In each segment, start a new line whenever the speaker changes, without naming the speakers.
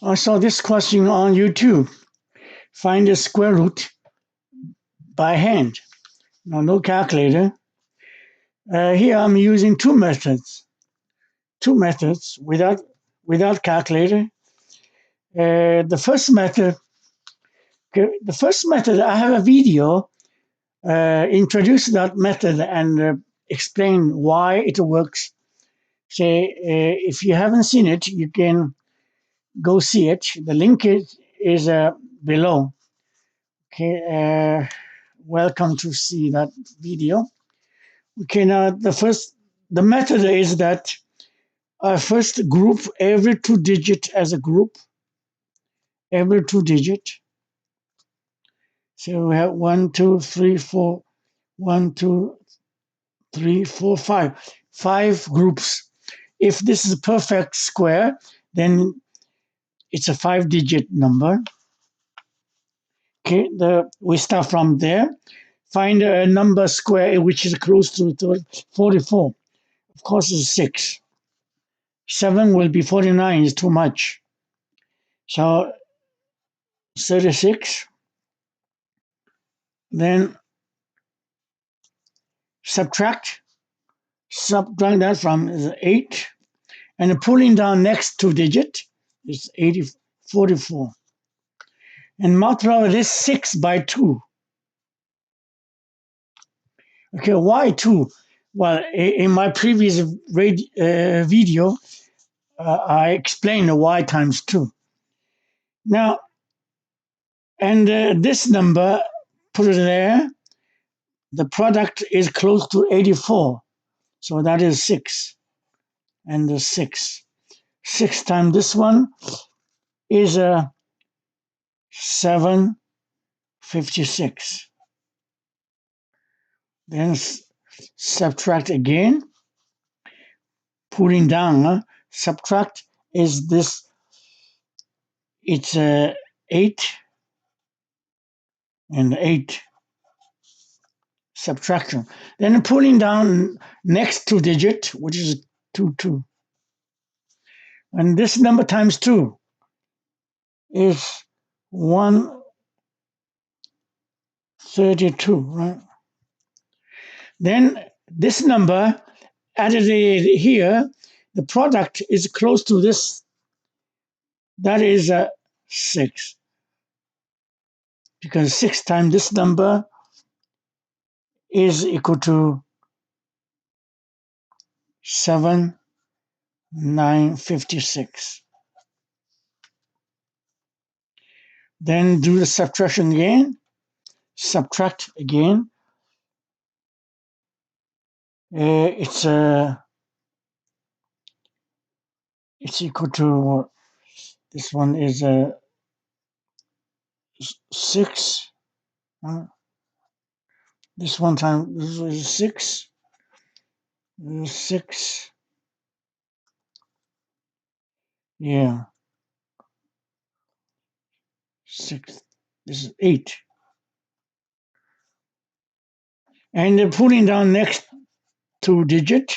I saw this question on YouTube. Find the square root by hand. Now, no calculator. Here I'm using two methods. Without calculator. The first method, I have a video introduce that method and explain why it works. Say, if you haven't seen it, you can go see it. The link is below. Okay, welcome to see that video. Okay, now the method is that I first group every 2-digit as a group, every 2-digit. So we have 1, 2, 3, 4, 1, 2, 3, 4, 5. 5 groups. If this is a perfect square, then it's a 5-digit number. Okay, we start from there. Find a number square which is close to 44. Of course, it's 6. 7 will be 49, is too much. So 36. Then subtract that from 8. And pulling down next 2-digit is 44. And multiply this 6 by 2. Okay, why 2? Well, in my previous video, I explained the y times 2. Now, and this number, put it there, the product is close to 84. So that is 6. And the 6. 6 times this one is 756. Then subtract again. Pulling down, subtract is this. It's 8 and 8. Subtraction. Then pulling down next 2-digit, which is 2. And this number times 2 is 132, right? Then this number added here, the product is close to this. That is 6. Because 6 times this number is equal to 7,956. Then do the subtraction again. Subtract again. It's equal to, this one is 6. This one time, this is 6. 6. Yeah. 6. This is 8. And pulling down next 2-digit.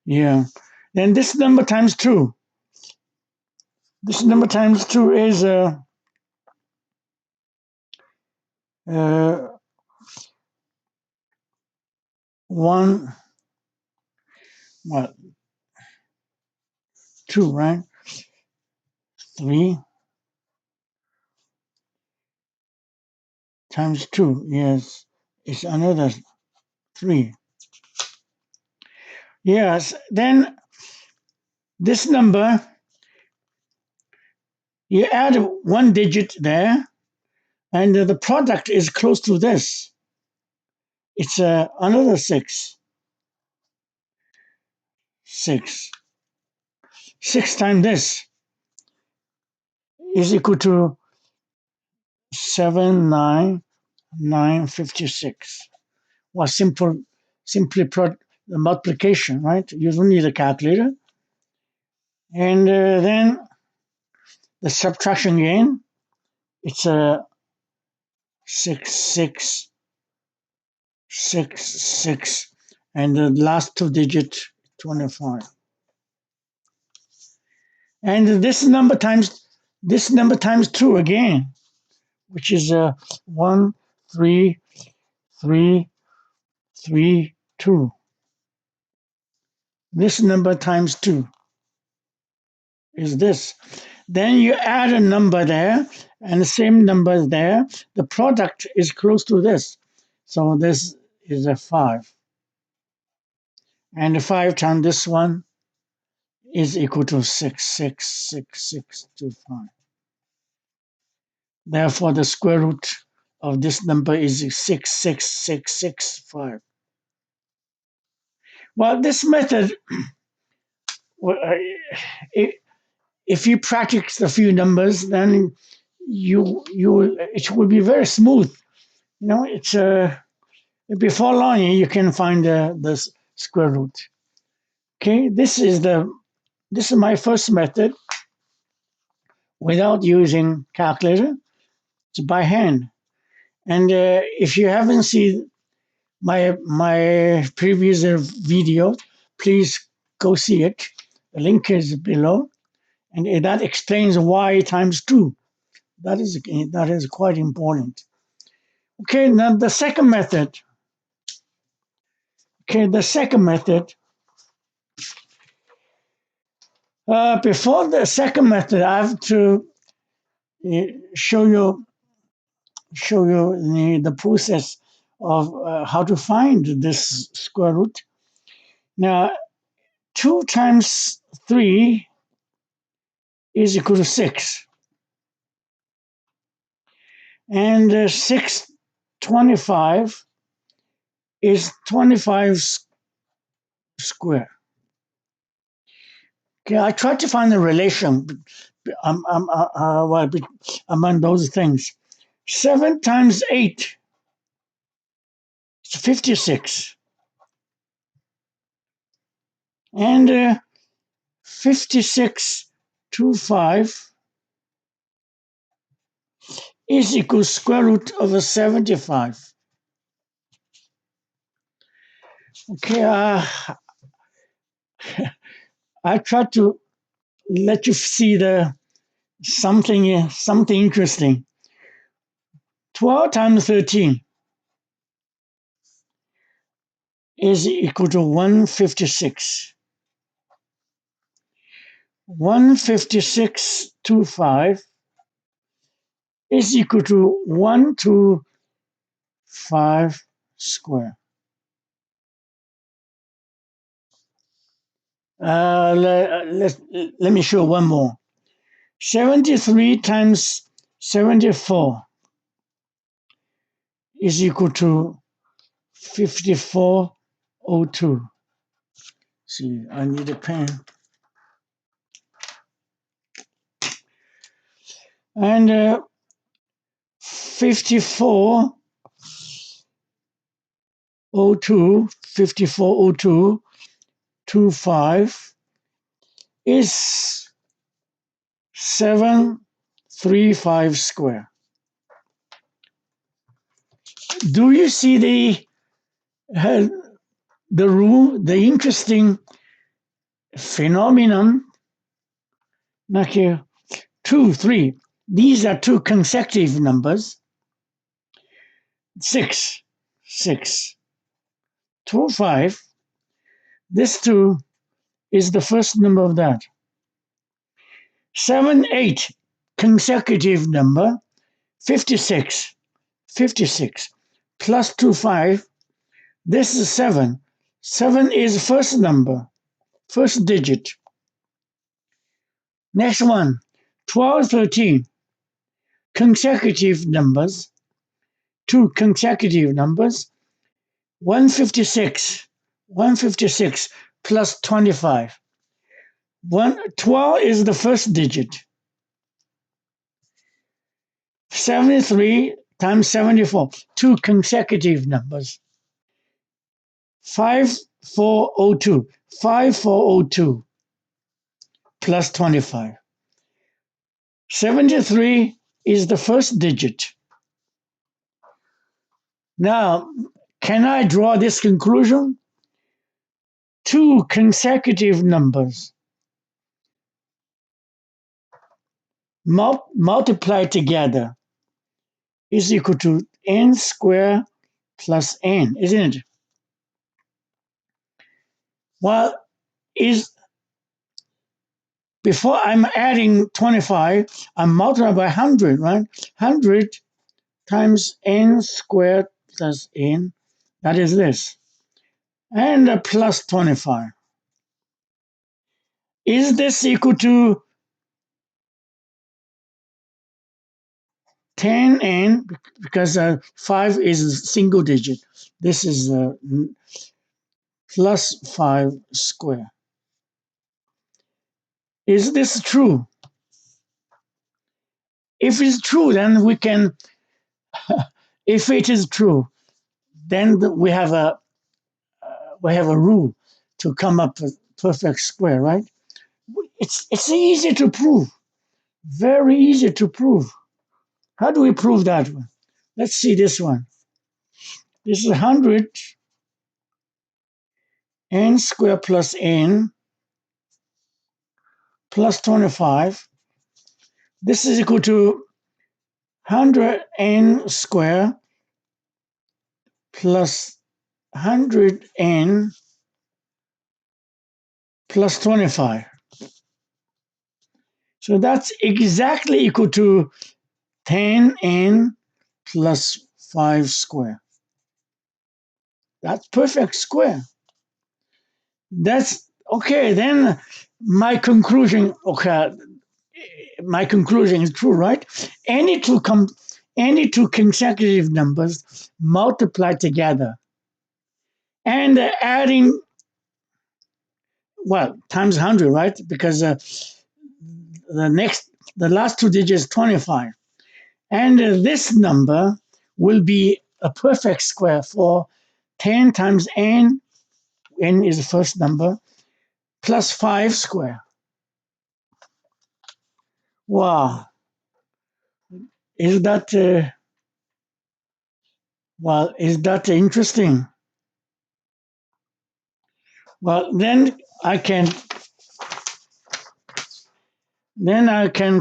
Yeah. Then this number times 2. This number times 2 is 1, 2, right? 3 times 2, yes, it's another 3. Yes, then this number, you add 1 digit there, and the product is close to this. It's another 6. 6. 6 times this is equal to 7,956. Well, simply the multiplication, right? You don't need a calculator. And then the subtraction again. It's 6, 6, 6, 6, and the last 2-digit 25. And this number times 2 again, which is 1, 3, 3, 3, 2. This number times 2 is this. Then you add a number there and the same number there. The product is close to this. So this is a 5. And 5 times this one is equal to 6, 6, 6, 6, 2, 5. Therefore, the square root of this number is 6, 6, 6, 6, 5. Well, this method, well, if you practice a few numbers, then it will be very smooth. You know, it's before long you can find the square root. Okay, this is my first method without using calculator. It's by hand. And if you haven't seen my previous video, please go see it. The link is below, and that explains y times 2. That is quite important. Okay, now the second method. Okay, the second method. Before the second method, I have to show you the process of how to find this square root. Now, 2 times 3 is equal to 6. And 625 is 25 square. Okay, I tried to find the relation among those things. 7 times 8 is 56. And 56 to 5 is equal square root of a 75. Okay, I tried to let you see something interesting. 12 times 13 is equal to 156. 156 to 5 is equal to 1 to 5 square. Let me show one more. 73 times 74 is equal to 5402. See, I need a pen. And 5402 to 5 is 735 square. Do you see the rule, the interesting phenomenon? Okay, 2, 3. These are two consecutive numbers. 6, 6. 2, 5. This 2 is the first number of that. 7, 8. Consecutive number. 56. 56. Plus 2, 5. This is 7. 7 is first number. First digit. Next one. 12, 13. Consecutive numbers. Two consecutive numbers. 156. 156 plus 25. 12 is the first digit. 73 times 74. Two consecutive numbers. 5402. 5402 plus 25. 73 is the first digit. Now, can I draw this conclusion? Two consecutive numbers multiply together is equal to n squared plus n, isn't it? Well, is before I'm adding 25, I'm multiplying by 100, right? 100 times n squared plus n, that is this, and plus 25. Is this equal to 10n? Because 5 is a single digit. This is plus 5 square. Is this true? If it's true, then we can, if it is true, then we have a rule to come up with perfect square, right? It's easy to prove, very easy to prove. How do we prove that one? Let's see this one. This is 100 n squared plus n plus 25. This is equal to 100 n squared plus 100 n plus 25. So that's exactly equal to 10n plus 5 square. That's perfect square. That's okay. Then my conclusion, okay, my conclusion is true, right? Any two any two consecutive numbers multiply together and adding, well, times 100, right? Because the last two digits 25, and this number will be a perfect square for 10 times n is the first number, plus 5 square. Wow, is that well, is that interesting? Well, then I can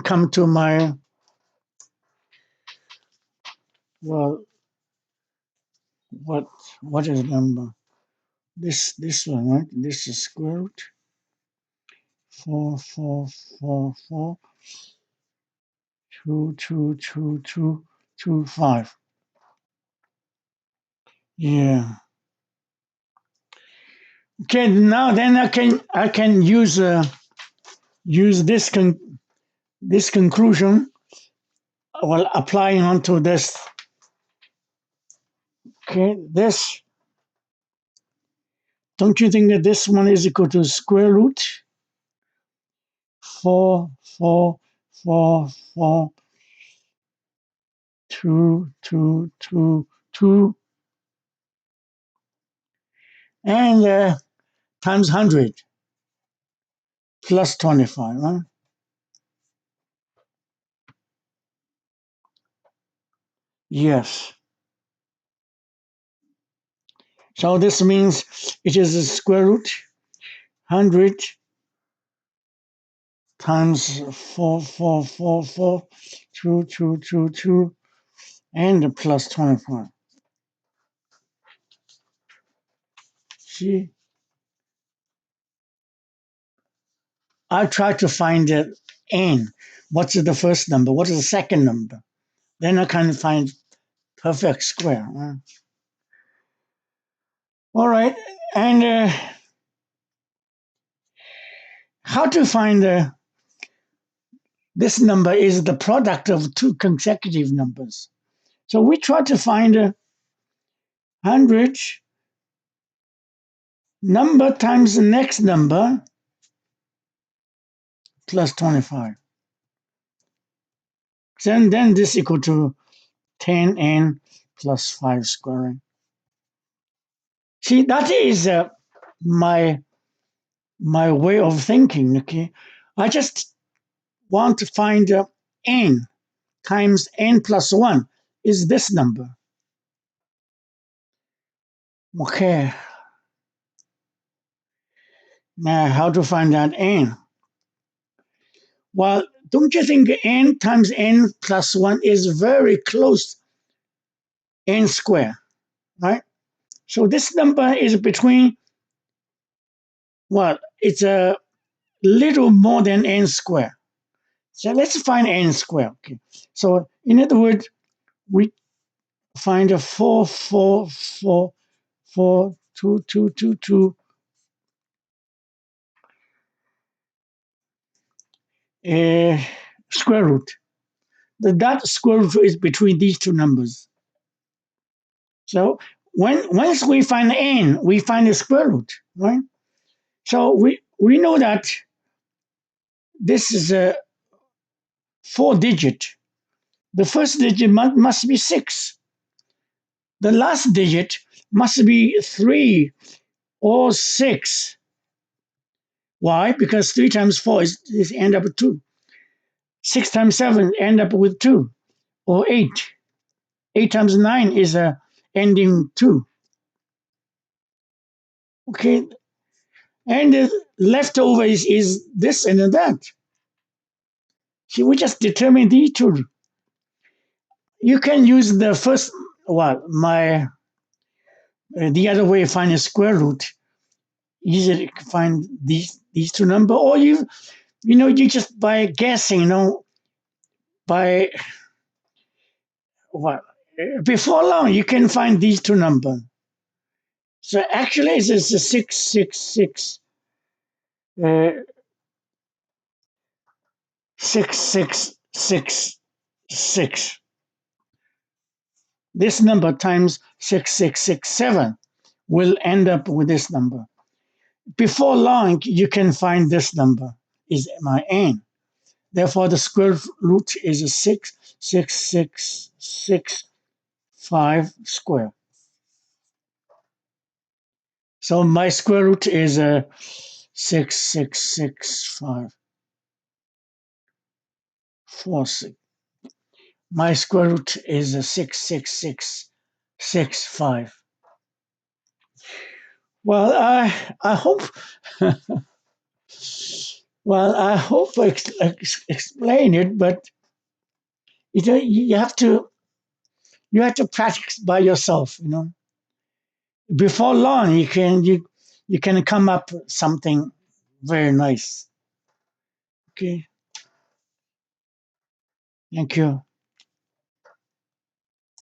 come to my, well, what what is the number? This one, right? This is square root 4 4 4 4 2 2 2 2 2 5. Yeah. Okay. Now then I can use this conclusion while applying onto this. Okay. This, don't you think that this one is equal to square root 4 4 4 4 2 2 2 2 and times 100 plus 25, right? Yes. So this means it is the square root 100 times 4 4 4 4 2 2 2 2 and plus 25. See, I try to find the n. What's the first number? What is the second number? Then I can find perfect square. Right? All right. And how to find this number is the product of two consecutive numbers. So we try to find 100 number times the next number plus 25. Then this equal to 10n plus 5 squaring. See, that is my way of thinking. Okay, I just want to find n times n plus 1 is this number. Okay, now how to find that n? Well, don't you think n times n plus 1 is very close n square, right? So this number is between, well, it's a little more than n square. So let's find n square. Okay. So in other words, we find a 4, 4, 4, 4, 2, 2, 2, 2, square root. That square root is between these two numbers. So once we find n, we find the square root, right? So we know that this is a 4 digit. The first digit must be 6. The last digit must be 3 or 6. Why? Because 3 times 4 is end up with 2. 6 times 7 end up with 2 or 8. 8 times 9 is ending 2. Okay, and the leftover is this and that. See, we just determine these two. You can use the first, well, the other way, find a square root. Easily find these two number, or you just by guessing, by what before long you can find these two number. So actually, it's a 666, 6666. This number times 6667 will end up with this number. Before long, you can find this number is my n. Therefore, the square root is a 66665 square. So my square root is a 66646. My square root is a 66665. Well, I hope. Well, I hope I explain it, but you have to practice by yourself. Before long, you can come up with something very nice. Okay, thank you.